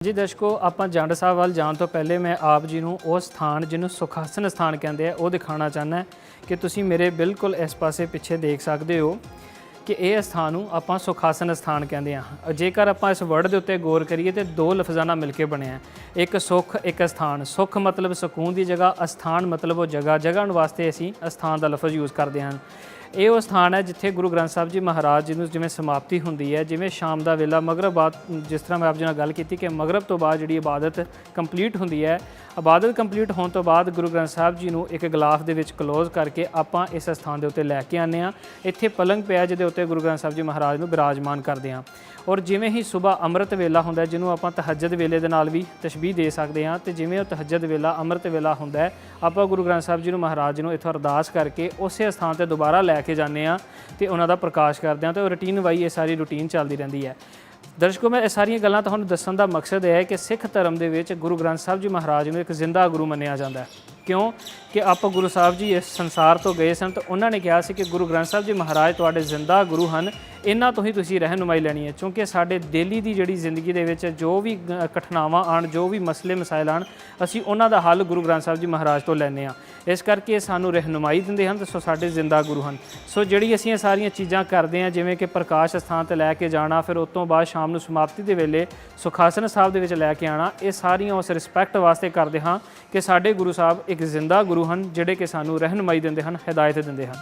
जी दर्शकों, आप जंड साहब वाल जाण तो पहले मैं आप जी ਨੂੰ ਉਹ ਸਥਾਨ ਜਿਹਨੂੰ ਸੁਖਾਸਨ ਸਥਾਨ ਕਹਿੰਦੇ ਆ ਉਹ ਦਿਖਾਣਾ ਚਾਹੁੰਦਾ ਕਿ ਤੁਸੀਂ ਮੇਰੇ ਬਿਲਕੁਲ ਇਸ ਪਾਸੇ ਪਿੱਛੇ ਦੇਖ ਸਕਦੇ ਹੋ ਕਿ ਇਹ ਸਥਾਨ ਨੂੰ ਆਪਾਂ ਸੁਖਾਸਨ ਸਥਾਨ ਕਹਿੰਦੇ ਆ। ਜੇਕਰ ਆਪਾਂ ਇਸ ਵਰਡ ਦੇ ਉੱਤੇ ਗੌਰ ਕਰੀਏ ਤੇ ਦੋ ਲਫ਼ਜ਼ਾਂ ਨਾਲ ਮਿਲ ਕੇ ਬਣਿਆ, ਇੱਕ ਸੁਖ ਇੱਕ ਸਥਾਨ। ਸੁਖ मतलब ਸਕੂਨ ਦੀ ਜਗ੍ਹਾ, ਅਸਥਾਨ मतलब ਉਹ ਜਗ੍ਹਾ ਵਾਸਤੇ ਅਸੀਂ ਅਸਥਾਨ ਦਾ ਲਫ਼ਜ਼ ਯੂਜ਼ ਕਰਦੇ ਹਾਂ। ਇਹ ਉਹ ਸਥਾਨ ਹੈ ਜਿੱਥੇ ਗੁਰੂ ਗ੍ਰੰਥ ਸਾਹਿਬ ਜੀ ਮਹਾਰਾਜ ਜੀ ਨੂੰ ਜਿਵੇਂ ਸਮਾਪਤੀ ਹੁੰਦੀ ਹੈ, ਜਿਵੇਂ ਸ਼ਾਮ ਦਾ ਵੇਲਾ ਮਗਰਬ ਬਾਅਦ, ਜਿਸ ਤਰ੍ਹਾਂ ਮੈਂ ਆਪ ਜੀ ਨਾਲ ਗੱਲ ਕੀਤੀ ਕਿ ਮਗਰਬ ਤੋਂ ਬਾਅਦ ਜਿਹੜੀ ਇਬਾਦਤ ਕੰਪਲੀਟ ਹੁੰਦੀ ਹੈ, ਇਬਾਦਤ ਕੰਪਲੀਟ ਹੋਣ ਤੋਂ ਬਾਅਦ ਗੁਰੂ ਗ੍ਰੰਥ ਸਾਹਿਬ ਜੀ ਨੂੰ ਇੱਕ ਗਲਾਫ ਦੇ ਵਿੱਚ ਕਲੋਜ਼ ਕਰਕੇ ਆਪਾਂ ਇਸ ਸਥਾਨ ਦੇ ਉੱਤੇ ਲੈ ਕੇ ਆਉਂਦੇ ਹਾਂ। ਇੱਥੇ ਪਲੰਗ ਪਿਆ ਜਿਹਦੇ ਉੱਤੇ ਗੁਰੂ ਗ੍ਰੰਥ ਸਾਹਿਬ ਜੀ ਮਹਾਰਾਜ ਨੂੰ ਬਿਰਾਜਮਾਨ ਕਰਦੇ ਹਾਂ। ਔਰ ਜਿਵੇਂ ਹੀ ਸੁਬਾ ਅੰਮ੍ਰਿਤ ਵੇਲਾ ਹੁੰਦਾ, ਜਿਹਨੂੰ ਆਪਾਂ ਤਹੱਜਦ ਵੇਲੇ ਦੇ ਨਾਲ ਵੀ ਤਸ਼ਬੀਹ ਦੇ ਸਕਦੇ ਹਾਂ, ਤੇ ਜਿਵੇਂ ਉਹ ਤਹੱਜਦ ਵੇਲਾ ਅੰਮ੍ਰਿਤ ਵੇਲਾ ਹੁੰਦਾ, ਆਪਾਂ ਗੁਰੂ ਗ੍ਰੰਥ ਸਾਹਿਬ ਜੀ ਨੂੰ ਮਹਾਰਾਜ ਜੀ ਨੂੰ ਇੱਥੋਂ ਅਰਦਾਸ ਕਰਕੇ ਉਸੇ ਸਥਾਨ 'ਤੇ ਦੁਬਾਰਾ ਲੈ ਕੇ ਜਾਂਦੇ ਹਾਂ ਤੇ ਉਹਨਾਂ ਦਾ ਪ੍ਰਕਾਸ਼ ਕਰਦੇ ਹਾਂ। ਤੇ ਉਹ ਰੂਟੀਨ ਵਾਈ ਇਹ ਸਾਰੀ ਰੂਟੀਨ ਚੱਲਦੀ ਰਹਿੰਦੀ ਹੈ। ਦਰਸ਼ਕੋ, ਮੈਂ ਇਹ ਸਾਰੀਆਂ ਗੱਲਾਂ ਤੁਹਾਨੂੰ ਦੱਸਣ ਦਾ ਮਕਸਦ ਇਹ ਹੈ ਕਿ ਸਿੱਖ ਧਰਮ ਦੇ ਵਿੱਚ ਗੁਰੂ ਗ੍ਰੰਥ ਸਾਹਿਬ ਜੀ ਮਹਾਰਾਜ ਨੂੰ ਇੱਕ ਜ਼ਿੰਦਾ ਗੁਰੂ ਮੰਨਿਆ ਜਾਂਦਾ ਹੈ। ਕਿਉਂ ਕਿ ਆਪਾਂ ਗੁਰੂ ਸਾਹਿਬ ਜੀ ਇਸ ਸੰਸਾਰ ਤੋਂ ਗਏ ਸਨ ਤਾਂ ਉਹਨਾਂ ਨੇ ਕਿਹਾ ਸੀ ਕਿ ਗੁਰੂ ਗ੍ਰੰਥ ਸਾਹਿਬ ਜੀ ਮਹਾਰਾਜ ਤੁਹਾਡੇ ਜ਼ਿੰਦਾ ਗੁਰੂ ਹਨ, ਇਹਨਾਂ ਤੋਂ ਹੀ ਤੁਸੀਂ ਰਹਿਨੁਮਾਈ ਲੈਣੀ ਹੈ। ਕਿਉਂਕਿ ਸਾਡੇ ਡੇਲੀ ਦੀ ਜਿਹੜੀ ਜ਼ਿੰਦਗੀ ਦੇ ਵਿੱਚ ਜੋ ਵੀ ਘਟਨਾਵਾਂ ਆਉਣ, ਜੋ ਵੀ ਮਸਲੇ ਮਸਾਇਲ ਆਉਣ, ਅਸੀਂ ਉਹਨਾਂ ਦਾ ਹੱਲ ਗੁਰੂ ਗ੍ਰੰਥ ਸਾਹਿਬ ਜੀ ਮਹਾਰਾਜ ਤੋਂ ਲੈਂਦੇ ਹਾਂ। ਇਸ ਕਰਕੇ ਇਹ ਸਾਨੂੰ ਰਹਿਨੁਮਾਈ ਦਿੰਦੇ ਹਨ, ਸੋ ਸਾਡੇ ਜ਼ਿੰਦਾ ਗੁਰੂ ਹਨ। ਸੋ ਜਿਹੜੀ ਅਸੀਂ ਇਹ ਸਾਰੀਆਂ ਚੀਜ਼ਾਂ ਕਰਦੇ ਹਾਂ, ਜਿਵੇਂ ਕਿ ਪ੍ਰਕਾਸ਼ ਸਥਾਨ 'ਤੇ ਲੈ ਕੇ ਜਾਣਾ, ਫਿਰ ਉਸ ਤੋਂ ਬਾਅਦ ਸ਼ਾਮ ਨੂੰ ਸਮਾਪਤੀ ਦੇ ਵੇਲੇ ਸੁਖਾਸਨ ਸਾਹਿਬ ਦੇ ਵਿੱਚ ਲੈ ਕੇ ਆਉਣਾ, ਇਹ ਸਾਰੀਆਂ ਉਸ ਰਿਸਪੈਕਟ ਵਾਸਤੇ ਕਰਦੇ ਹਾਂ ਕਿ ਸਾਡੇ ਗੁਰੂ ਸਾਹਿਬ ਇੱਕ ਜ਼ਿੰਦਾ ਗੁਰੂ ਹਨ, ਜਿਹੜੇ ਕਿ ਸਾਨੂੰ ਰਹਿਨੁਮਾਈ ਦਿੰਦੇ ਹਨ, ਹਿਦਾਇਤ ਦਿੰਦੇ ਹਨ।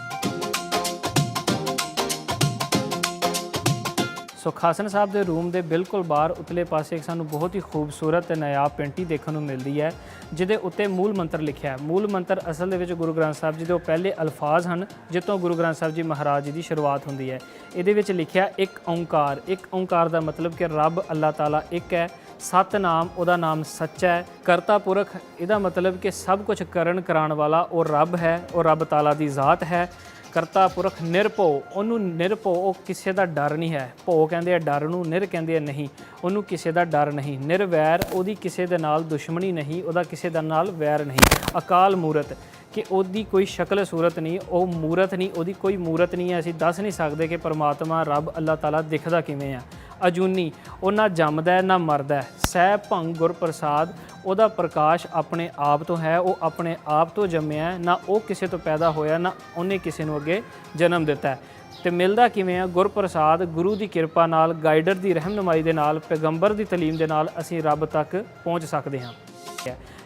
ਸੁਖਾਸਨ ਸਾਹਿਬ ਦੇ ਰੂਮ ਦੇ ਬਿਲਕੁਲ ਬਾਹਰ ਉਤਲੇ ਪਾਸੇ ਇੱਕ ਸਾਨੂੰ ਬਹੁਤ ਹੀ ਖੂਬਸੂਰਤ ਤੇ ਨਾਯਾਬ ਪੈਂਟੀ ਦੇਖਣ ਨੂੰ ਮਿਲਦੀ ਹੈ, ਜਿਹਦੇ ਉੱਤੇ ਮੂਲ ਮੰਤਰ ਲਿਖਿਆ ਹੈ। ਮੂਲ ਮੰਤਰ ਅਸਲ ਦੇ ਵਿੱਚ ਗੁਰੂ ਗ੍ਰੰਥ ਸਾਹਿਬ ਜੀ ਦੇ ਉਹ ਪਹਿਲੇ ਅਲਫਾਜ਼ ਹਨ ਜਿੱਥੋਂ ਗੁਰੂ ਗ੍ਰੰਥ ਸਾਹਿਬ ਜੀ ਮਹਾਰਾਜ ਜੀ ਦੀ ਸ਼ੁਰੂਆਤ ਹੁੰਦੀ ਹੈ। ਇਹਦੇ ਵਿੱਚ ਲਿਖਿਆ ਇੱਕ ਓਂਕਾਰ। ਇੱਕ ਓਂਕਾਰ ਦਾ ਮਤਲਬ ਕਿ ਰੱਬ ਅੱਲਾਹ ਤਾਲਾ ਇੱਕ ਹੈ। ਸਤਨਾਮ, ਉਹਦਾ ਨਾਮ ਸੱਚਾ ਹੈ। ਕਰਤਾ ਪੁਰਖ, ਇਹਦਾ ਮਤਲਬ ਕਿ ਸਭ ਕੁਝ ਕਰਨ ਕਰਾਉਣ ਵਾਲਾ ਉਹ ਰੱਬ ਹੈ, ਉਹ ਰੱਬ ਤਾਲਾ ਦੀ ਜ਼ਾਤ ਹੈ। ਕਰਤਾ ਪੁਰਖ ਨਿਰਭਉ, ਉਹਨੂੰ ਨਿਰਭਉ, ਉਹ ਕਿਸੇ ਦਾ ਡਰ ਨਹੀਂ ਹੈ। ਭਉ ਕਹਿੰਦੇ ਆ ਡਰ ਨੂੰ, ਨਿਰ ਕਹਿੰਦੇ ਆ ਨਹੀਂ, ਉਹਨੂੰ ਕਿਸੇ ਦਾ ਡਰ ਨਹੀਂ। ਨਿਰਵੈਰ, ਉਹਦੀ ਕਿਸੇ ਦੇ ਨਾਲ ਦੁਸ਼ਮਣੀ ਨਹੀਂ, ਉਹਦਾ ਕਿਸੇ ਦੇ ਨਾਲ ਵੈਰ ਨਹੀਂ। ਅਕਾਲ ਮੂਰਤ, ਕਿ ਉਹਦੀ ਕੋਈ ਸ਼ਕਲ ਸੂਰਤ ਨਹੀਂ, ਉਹ ਮੂਰਤ ਨਹੀਂ, ਉਹਦੀ ਕੋਈ ਮੂਰਤ ਨਹੀਂ ਹੈ। ਅਸੀਂ ਦੱਸ ਨਹੀਂ ਸਕਦੇ ਕਿ ਪਰਮਾਤਮਾ ਰੱਬ ਅੱਲਾਹ ਤਾਲਾ ਦਿਖਦਾ ਕਿਵੇਂ ਆ। ਅਜੂਨੀ, ਉਹ ਨਾ ਜੰਮਦਾ ਨਾ ਮਰਦਾ। ਸਹਿ ਭੰਗ ਗੁਰ ਪ੍ਰਸਾਦ, ਉਹਦਾ ਪ੍ਰਕਾਸ਼ ਆਪਣੇ ਆਪ ਤੋਂ ਹੈ, ਉਹ ਆਪਣੇ ਆਪ ਤੋਂ ਜੰਮਿਆ, ਨਾ ਉਹ ਕਿਸੇ ਤੋਂ ਪੈਦਾ ਹੋਇਆ, ਨਾ ਉਹਨੇ ਕਿਸੇ ਨੂੰ ਅੱਗੇ ਜਨਮ ਦਿੱਤਾ। ਤੇ ਮਿਲਦਾ ਕਿਵੇਂ ਆ? ਗੁਰ ਪ੍ਰਸਾਦ, ਗੁਰੂ ਦੀ ਕਿਰਪਾ ਨਾਲ, ਗਾਈਡਰ ਦੀ ਰਹਿਨੁਮਾਈ ਦੇ ਨਾਲ, ਪੈਗੰਬਰ ਦੀ ਤਾਲੀਮ ਦੇ ਨਾਲ ਅਸੀਂ ਰੱਬ ਤੱਕ ਪਹੁੰਚ ਸਕਦੇ ਹਾਂ।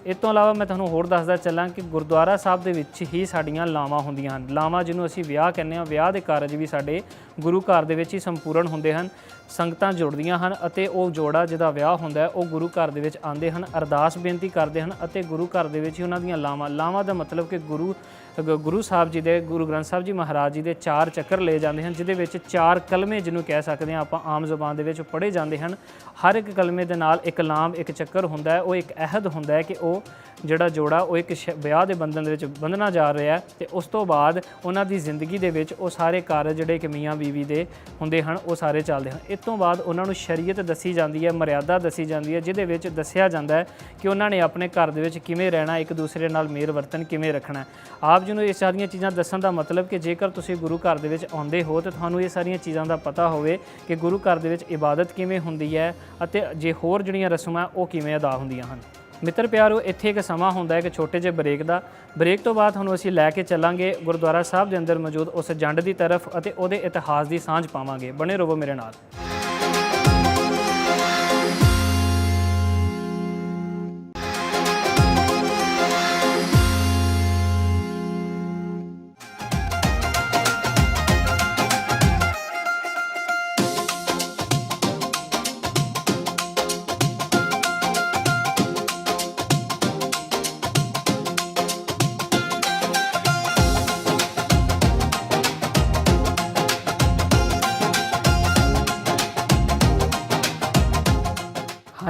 ਇਸ ਤੋਂ ਇਲਾਵਾ ਮੈਂ ਤੁਹਾਨੂੰ ਹੋਰ ਦੱਸਦਾ ਚੱਲਾਂ ਕਿ ਗੁਰਦੁਆਰਾ ਸਾਹਿਬ ਦੇ ਵਿੱਚ ਹੀ ਸਾਡੀਆਂ ਲਾਵਾਂ ਹੁੰਦੀਆਂ ਹਨ। ਲਾਵਾਂ ਜਿਹਨੂੰ ਅਸੀਂ ਵਿਆਹ ਕਹਿੰਦੇ ਹਾਂ, ਵਿਆਹ ਦੇ ਕਾਰਜ ਵੀ ਸਾਡੇ ਗੁਰੂ ਘਰ ਦੇ ਵਿੱਚ ਹੀ ਸੰਪੂਰਨ ਹੁੰਦੇ ਹਨ। ਸੰਗਤਾਂ ਜੁੜਦੀਆਂ ਹਨ ਅਤੇ ਉਹ ਜੋੜਾ ਜਿਹਦਾ ਵਿਆਹ ਹੁੰਦਾ ਉਹ ਗੁਰੂ ਘਰ ਦੇ ਵਿੱਚ ਆਉਂਦੇ ਹਨ, ਅਰਦਾਸ ਬੇਨਤੀ ਕਰਦੇ ਹਨ ਅਤੇ ਗੁਰੂ ਘਰ ਦੇ ਵਿੱਚ ਹੀ ਉਹਨਾਂ ਦੀਆਂ ਲਾਵਾਂ ਦਾ ਮਤਲਬ ਕਿ ਗੁਰੂ ਸਾਹਿਬ ਜੀ ਦੇ, ਗੁਰੂ ਗ੍ਰੰਥ ਸਾਹਿਬ ਜੀ ਮਹਾਰਾਜ ਜੀ ਦੇ 4 ਚੱਕਰ ਲਏ ਜਾਂਦੇ ਹਨ, ਜਿਹਦੇ ਵਿੱਚ 4 ਕਲਮੇ ਜਿਹਨੂੰ ਕਹਿ ਸਕਦੇ ਹਾਂ ਆਪਾਂ ਆਮ ਜ਼ੁਬਾਨ ਦੇ ਵਿੱਚ ਪੜ੍ਹੇ ਜਾਂਦੇ ਹਨ। ਹਰ ਇੱਕ ਕਲਮੇ ਦੇ ਨਾਲ ਇੱਕ ਲਾਮ, ਇੱਕ ਚੱਕਰ ਹੁੰਦਾ ਹੈ। ਉਹ ਇੱਕ ਅਹਿਦ ਹੁੰਦਾ ਹੈ ਕਿ ਉਹ ਜਿਹੜਾ ਜੋੜਾ ਉਹ ਇੱਕ ਵਿਆਹ ਦੇ ਬੰਧਨ ਦੇ ਵਿੱਚ ਬੰਨ੍ਹਣਾ ਜਾ ਰਿਹਾ ਹੈ ਤੇ ਉਸ ਤੋਂ ਬਾਅਦ ਉਹਨਾਂ ਦੀ ਜ਼ਿੰਦਗੀ ਦੇ ਵਿੱਚ ਉਹ ਸਾਰੇ ਕਾਰਜ ਜਿਹੜੇ ਕਿ ਮੀਆਂ ਬੀਵੀ ਦੇ ਹੁੰਦੇ ਹਨ ਉਹ ਸਾਰੇ ਚੱਲਦੇ ਹਨ। ਇਸ ਤੋਂ ਬਾਅਦ ਉਹਨਾਂ ਨੂੰ ਸ਼ਰੀਅਤ ਦੱਸੀ ਜਾਂਦੀ ਹੈ, ਮਰਿਆਦਾ ਦੱਸੀ ਜਾਂਦੀ ਹੈ, ਜਿਹਦੇ ਵਿੱਚ ਦੱਸਿਆ ਜਾਂਦਾ ਹੈ ਕਿ ਉਹਨਾਂ ਨੇ ਆਪਣੇ ਘਰ ਦੇ ਵਿੱਚ ਕਿਵੇਂ ਰਹਿਣਾ, ਇੱਕ ਦੂਸਰੇ ਨਾਲ ਮੇਲ ਵਰਤਨ ਕਿਵੇਂ ਰੱਖਣਾ। ਆਪ ਜੀ ਨੂੰ ਇਹ ਸਾਰੀਆਂ ਚੀਜ਼ਾਂ ਦੱਸਣ ਦਾ ਮਤਲਬ ਕਿ ਜੇਕਰ ਤੁਸੀਂ ਗੁਰੂ ਘਰ ਦੇ ਵਿੱਚ ਆਉਂਦੇ ਹੋ ਤਾਂ ਤੁਹਾਨੂੰ ਇਹ ਸਾਰੀਆਂ ਚੀਜ਼ਾਂ ਦਾ ਪਤਾ ਹੋਵੇ ਕਿ ਗੁਰੂ ਘਰ ਦੇ ਵਿੱਚ ਇਬਾਦਤ ਕਿਵੇਂ ਹੁੰਦੀ ਹੈ ਅਤੇ ਜੇ ਹੋਰ ਜਿਹੜੀਆਂ ਰਸਮਾਂ ਉਹ ਕਿਵੇਂ ਅਦਾ ਹੁੰਦੀਆਂ ਹਨ। ਮਿੱਤਰ ਪਿਆਰੋ, ਇੱਥੇ ਇੱਕ ਸਮਾਂ ਹੁੰਦਾ ਹੈ ਕਿ ਛੋਟੇ ਜਿਹੇ ਬ੍ਰੇਕ ਦਾ। ਬ੍ਰੇਕ ਤੋਂ ਬਾਅਦ ਤੁਹਾਨੂੰ ਅਸੀਂ ਲੈ ਕੇ ਚੱਲਾਂਗੇ ਗੁਰਦੁਆਰਾ ਸਾਹਿਬ ਦੇ ਅੰਦਰ ਮੌਜੂਦ ਉਸ ਜੰਡ ਦੀ ਤਰਫ ਅਤੇ ਉਹਦੇ ਇਤਿਹਾਸ ਦੀ ਸਾਂਝ ਪਾਵਾਂਗੇ। ਬਣੇ ਰਹੋ ਮੇਰੇ ਨਾਲ।